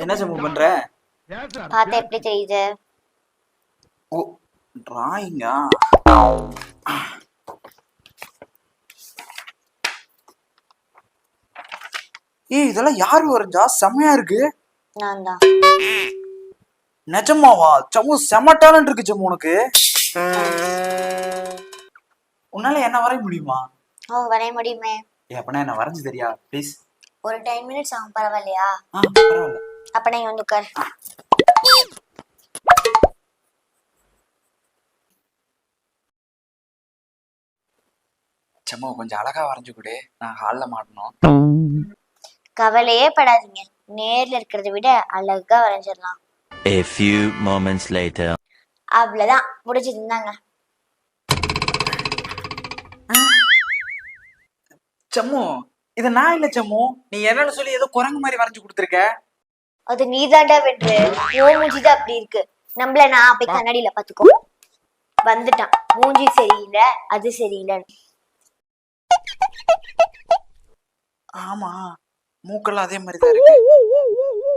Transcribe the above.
என்ன சமூக பண்ற? பார்த்து எப்படி தெரியுது? ஓ, டிராயிங்கா? இதெல்லாம் யாரு வரைஞ்சா? செம்மையா இருக்கு. நான் தான். நிஜமாவா? சமு செம டேலண்ட் இருக்கு சமு உனக்கு. உன்னால என்ன வரைய முடியுமா? வரைய முடியுமே. அப்பனா என்ன வரைஞ்சு தெரியா ப்ளீஸ்? ஒரு 10 minutes ஆகும். பரவாயில்லையா? பரவாயில்ல. அப்ப நீ வந்து உட்கார். சமு கொஞ்சம் அழகா வரைஞ்சு கொடு, நான் ஹால்ல மாட்டணும். கவலையே படாதீங்க, நேர்ல இருக்கிறத விட அழகா வரைஞ்சிடலாம். A few moments later. அவ்வளவுதான், முடிஞ்சிருந்தாங்க. சம்மு, இது நான் இல்ல சம்மு, நீ என்னன்னு சொல்லி ஏதோ குரங்கு மாதிரி வரைஞ்சு கொடுத்துருக்க. அது நீதாண்டா வென்று. ஓ மூஞ்சிதான் அப்படி இருக்கு. நம்மள நான் போய் கண்ணாடியில பாத்துக்கோ. வந்துட்டான், மூஞ்சி சரியில்லை அது சரியில்லை. ஆமா, மூக்கெல்லாம் அதே மாதிரிதான் இருக்கு.